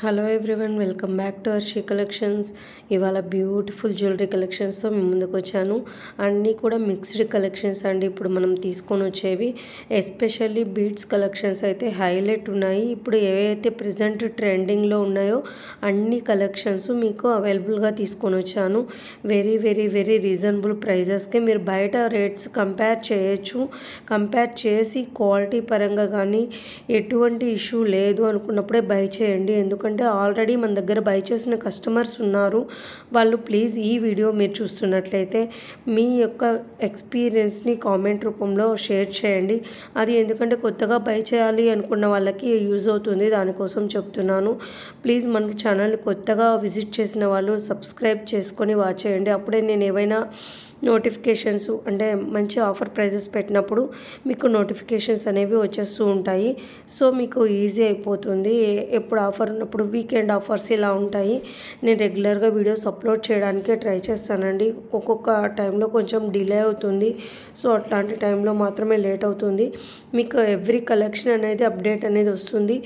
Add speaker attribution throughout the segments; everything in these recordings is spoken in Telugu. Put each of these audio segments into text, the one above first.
Speaker 1: Hello everyone, welcome back to Arshi collections. ఇవాళ బ్యూటిఫుల్ జ్యువెలరీ కలెక్షన్స్తో మేము ముందుకు వచ్చాను. అన్నీ కూడా మిక్స్డ్ కలెక్షన్స్ అండి. ఇప్పుడు మనం తీసుకొని వచ్చేవి ఎస్పెషల్లీ బీడ్స్ కలెక్షన్స్ అయితే హైలైట్ ఉన్నాయి. ఇప్పుడు ఏవైతే ప్రజెంట్ ట్రెండింగ్లో ఉన్నాయో అన్ని కలెక్షన్స్ మీకు అవైలబుల్గా తీసుకొని వచ్చాను. వెరీ వెరీ వెరీ రీజనబుల్ ప్రైజెస్కి మీరు బయట రేట్స్ కంపేర్ చేయొచ్చు. కంపేర్ చేసి క్వాలిటీ పరంగా కానీ ఎటువంటి ఇష్యూ లేదు అనుకున్నప్పుడే బై చేయండి. ఎందుకంటే ఆల్రెడీ మన దగ్గర బై చేసిన కస్టమర్స్ ఉన్నారు. వాళ్ళు ప్లీజ్ ఈ వీడియో మీరు చూస్తున్నట్లయితే మీ యొక్క ఎక్స్పీరియన్స్ని కామెంట్ రూపంలో షేర్ చేయండి. అది ఎందుకంటే కొత్తగా బై చేయాలి అనుకున్న వాళ్ళకి యూజ్ అవుతుంది, దానికోసం చెప్తున్నాను. ప్లీజ్ మన ఛానల్ని కొత్తగా విజిట్ చేసిన వాళ్ళు సబ్స్క్రైబ్ చేసుకొని వాచ్ చేయండి. అప్పుడే నేను ఏవైనా నోటిఫికేషన్స్ అంటే మంచి ఆఫర్ ప్రైజెస్ పెట్టినప్పుడు మీకు నోటిఫికేషన్స్ అనేవి వచ్చేస్తూ ఉంటాయి. సో మీకు ఈజీ అయిపోతుంది. ఎప్పుడు ఆఫర్ ఉన్నప్పుడు వీకెండ్ ఆఫర్స్ ఇలా ఉంటాయి. నేను రెగ్యులర్గా వీడియోస్ అప్లోడ్ చేయడానికే ట్రై చేస్తానండి. ఒక్కొక్క టైంలో కొంచెం డిలే అవుతుంది. సో అట్లాంటి టైంలో మాత్రమే లేట్ అవుతుంది. మీకు ఎవ్రీ కలెక్షన్ అనేది అప్డేట్ అనేది వస్తుంది.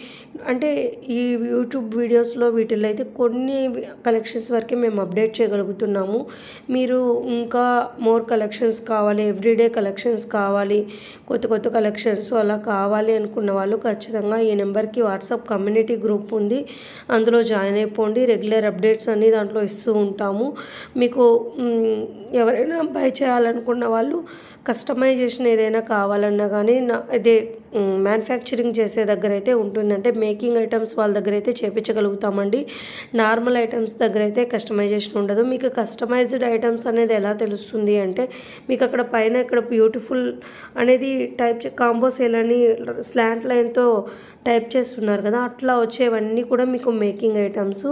Speaker 1: అంటే ఈ యూట్యూబ్ వీడియోస్లో వీటిల్లో అయితే కొన్ని కలెక్షన్స్ వరకే మేము అప్డేట్ చేయగలుగుతున్నాము. మీరు ఇంకా మోర్ కలెక్షన్స్ కావాలి, ఎవ్రీడే కలెక్షన్స్ కావాలి, కొత్త కొత్త కలెక్షన్స్ అలా కావాలి అనుకున్న వాళ్ళు ఖచ్చితంగా ఈ నెంబర్కి వాట్సాప్ కమ్యూనిటీ గ్రూప్ ఉంది, అందులో జాయిన్ అయిపోండి. రెగ్యులర్ అప్డేట్స్ అన్నీ దాంట్లో ఇస్తూ ఉంటాము. మీకు ఎవరైనా బై చేయాలనుకున్న వాళ్ళు కస్టమైజేషన్ ఏదైనా కావాలన్నా కానీ ఇదే మ్యానుఫ్యాక్చరింగ్ చేసే దగ్గర అయితే ఉంటుంది. అంటే మేకింగ్ ఐటమ్స్ వాళ్ళ దగ్గర అయితే చేపించగలుగుతామండి. నార్మల్ ఐటమ్స్ దగ్గర అయితే కస్టమైజేషన్ ఉండదు. మీకు కస్టమైజ్డ్ ఐటమ్స్ అనేది ఎలా తెలుస్తుంది అంటే మీకు అక్కడ పైన ఇక్కడ బ్యూటిఫుల్ అనేది టైప్ కాంబో సేల్ అని స్లాంట్ లైన్తో టైప్ చేస్తున్నారు కదా, అట్లా వచ్చేవన్నీ కూడా మీకు మేకింగ్ ఐటమ్స్.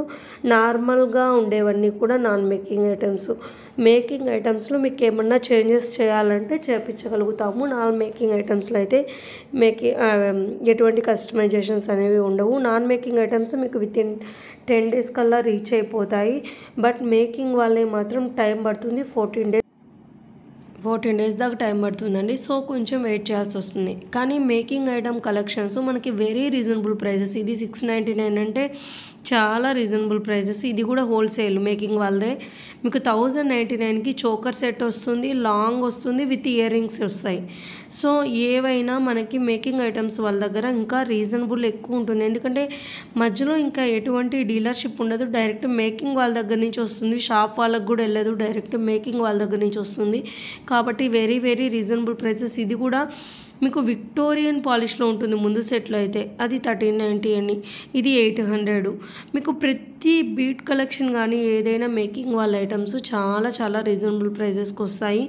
Speaker 1: నార్మల్గా ఉండేవన్నీ కూడా నాన్ మేకింగ్ ఐటమ్స్. మేకింగ్ ఐటమ్స్లో మీకు ఏమన్నా చేంజెస్ చేయాలంటే చేపించగలుగుతాము. నాన్ మేకింగ్ ఐటమ్స్లో అయితే ఎటువంటి కస్టమైజేషన్స్ అనేవి ఉండవు. నాన్ మేకింగ్ ఐటమ్స్ మీకు వితిన్ 10 days కల్లా రీచ్ అయిపోతాయి. బట్ మేకింగ్ వాళ్ళే మాత్రం టైం పడుతుంది. 14 days దాకా టైం పడుతుందండి. సో కొంచెం వెయిట్ చేయాల్సి వస్తుంది. కానీ మేకింగ్ ఐటమ్ కలెక్షన్స్ మనకి వెరీ రీజనబుల్ ప్రైజెస్. ఇది 699 అంటే చాలా రీజనబుల్ ప్రైజెస్. ఇది కూడా హోల్సేల్ మేకింగ్ వాళ్ళదే. మీకు 1099కి చోకర్ సెట్ వస్తుంది, లాంగ్ వస్తుంది, విత్ ఇయర్ రింగ్స్ వస్తాయి. సో ఏవైనా మనకి మేకింగ్ ఐటమ్స్ వాళ్ళ దగ్గర ఇంకా రీజనబుల్ ఎక్కువ ఉంటుంది. ఎందుకంటే మధ్యలో ఇంకా ఎటువంటి డీలర్షిప్ ఉండదు. డైరెక్ట్ మేకింగ్ వాళ్ళ దగ్గర నుంచి వస్తుంది. షాప్ వాళ్ళకి కూడా వెళ్ళదు, డైరెక్ట్ మేకింగ్ వాళ్ళ దగ్గర నుంచి వస్తుంది. కాబట్టి వెరీ వెరీ రీజనబుల్ ప్రైసెస్. ఇది కూడా మీకు విక్టోరియన్ పాలిష్లో ఉంటుంది. ముందు సెట్లో అయితే అది 1390 అని, ఇది 800. మీకు ప్రతి బీట్ కలెక్షన్ కానీ ఏదైనా మేకింగ్ వాళ్ళ ఐటమ్స్ చాలా చాలా రీజనబుల్ ప్రైజెస్కి వస్తాయి.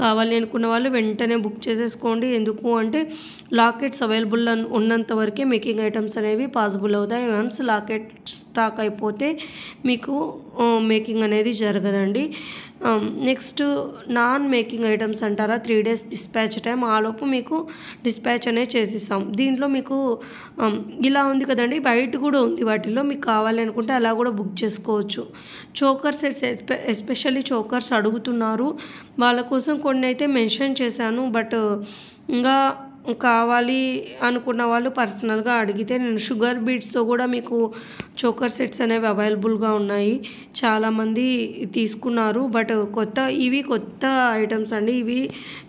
Speaker 1: కావాలి అనుకున్న వాళ్ళు వెంటనే బుక్ చేసేసుకోండి. ఎందుకు అంటే లాకెట్స్ అవైలబుల్ ఉన్నంత వరకే మేకింగ్ ఐటమ్స్ అనేవి పాసిబుల్ అవుతాయి. వన్స్ లాకెట్ స్టాక్ అయిపోతే మీకు మేకింగ్ అనేది జరగదండి. నెక్స్ట్ నాన్ మేకింగ్ ఐటమ్స్ అంటారా, 3 days డిస్పాచ్ టైం. ఆలోపు మీకు డిస్పాచ్ అనేది చేసిస్తాం. దీంట్లో మీకు ఇలా ఉంది కదండి, వైట్ కూడా ఉంది. వాటిలో మీకు కావాలి అనుకుంటే అలా కూడా బుక్ చేసుకోవచ్చు. చోకర్ సెట్స్ ఎస్పెషల్లీ చోకర్స్ అడుగుతున్నారు. వాళ్ళ కోసం కొన్ని అయితే మెన్షన్ చేశాను. బట్ ఇంకా కావాలి అనుకున్న వాళ్ళు పర్సనల్గా అడిగితే నేను షుగర్ బీడ్స్తో కూడా మీకు చోకర్ సెట్స్ అనేవి అవైలబుల్గా ఉన్నాయి. చాలామంది తీసుకున్నారు. బట్ ఇవి కొత్త ఐటమ్స్ అండి. ఇవి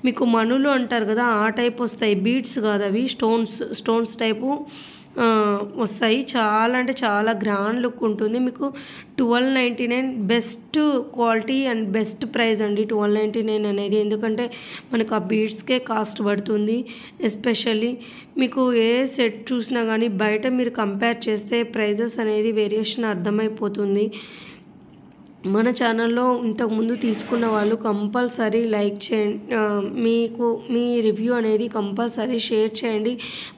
Speaker 1: మీకు మణులు అంటారు కదా, ఆ టైప్ వస్తాయి. బీడ్స్ కాదు అవి, స్టోన్స్ టైపు వస్తాయి. చాలా అంటే చాలా గ్రాండ్ లుక్ ఉంటుంది. మీకు 1299 best quality and best price అండి 1299 అనేది. ఎందుకంటే మనకు ఆ బీడ్స్కే కాస్ట్ పడుతుంది. ఎస్పెషల్లీ మీకు ఏ సెట్ చూసినా కానీ బయట మీరు కంపేర్ చేస్తే ప్రైజెస్ అనేది వేరియేషన్ అర్థమైపోతుంది. మన ఛానల్లో ఇంతకుముందు తీసుకున్న వాళ్ళు కంపల్సరీ లైక్ చేయండి. మీకు మీ రివ్యూ అనేది కంపల్సరీ షేర్ చేయండి.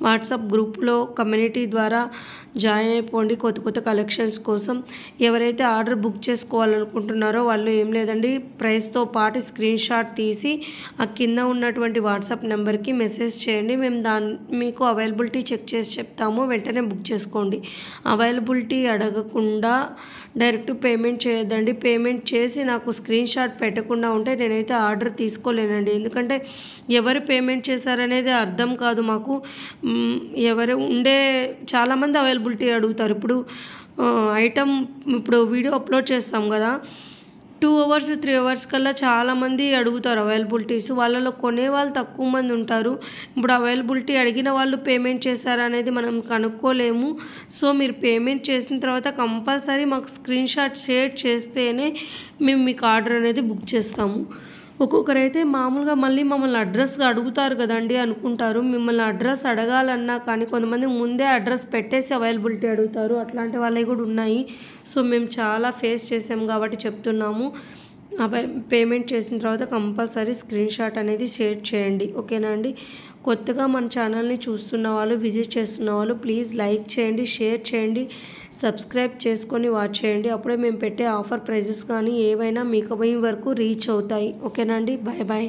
Speaker 1: వాట్సాప్ గ్రూప్లో కమ్యూనిటీ ద్వారా జాయిన్ అయిపోండి కొత్త కొత్త కలెక్షన్స్ కోసం. ఎవరైతే ఆర్డర్ బుక్ చేసుకోవాలనుకుంటున్నారో వాళ్ళు ఏం లేదండి, ప్రైస్తో పాటు స్క్రీన్ షాట్ తీసి ఆ కింద ఉన్నటువంటి వాట్సాప్ నెంబర్కి మెసేజ్ చేయండి. మేము మీకు అవైలబిలిటీ చెక్ చేసి చెప్తాము. వెంటనే బుక్ చేసుకోండి. అవైలబిలిటీ అడగకుండా డైరెక్ట్ పేమెంట్ చేయొద్దండి. పేమెంట్ చేసి నాకు స్క్రీన్ షాట్ పెట్టకుండా ఉంటే నేనైతే ఆర్డర్ తీసుకోలేనండి. ఎందుకంటే ఎవరు పేమెంట్ చేశారనేది అర్థం కాదు మాకు. ఎవరు చాలామంది అవైలబిలిటీ అడుగుతారు. ఇప్పుడు ఐటమ్ ఇప్పుడు వీడియో అప్లోడ్ చేస్తాం కదా, 2 అవర్స్ 3 అవర్స్ కల్లా చాలామంది అడుగుతారు అవైలబిలిటీస్. వాళ్ళలో కొనేవాళ్ళు తక్కువ మంది ఉంటారు. ఇప్పుడు అవైలబిలిటీ అడిగిన వాళ్ళు పేమెంట్ చేశారా అనేది మనం కనుక్కోలేము. సో మీరు పేమెంట్ చేసిన తర్వాత కంపల్సరీ మాకు స్క్రీన్ షాట్ షేర్ చేస్తేనే మేము మీకు ఆర్డర్ అనేది బుక్ చేస్తాము. ఒక్కొక్కరైతే మామూలుగా మళ్ళీ మమ్మల్ని అడ్రస్గా అడుగుతారు కదండి అనుకుంటారు. మిమ్మల్ని అడ్రస్ అడగాలన్నా కానీ కొంతమంది ముందే అడ్రస్ పెట్టేసి అవైలబిలిటీ అడుగుతారు. అట్లాంటి వాళ్ళవి కూడా ఉన్నాయి. సో మేము చాలా ఫేస్ చేసాం కాబట్టి చెప్తున్నాము. పేమెంట్ చేసిన తర్వాత కంపల్సరీ స్క్రీన్ షాట్ అనేది షేర్ చేయండి. ఓకేనా అండి. కొత్తగా మన ఛానల్ని చూస్తున్న వాళ్ళు, విజిట్ చేస్తున్న వాళ్ళు ప్లీజ్ లైక్ చేయండి, షేర్ చేయండి, సబ్స్క్రైబ్ చేసుకొని వాచ్ చేయండి. అప్పుడే మేము పెట్టే ఆఫర్ ప్రైజెస్ కానీ ఏవైనా మీకు వరకు రీచ్ అవుతాయి. ఓకేనా అండి. Bye bye.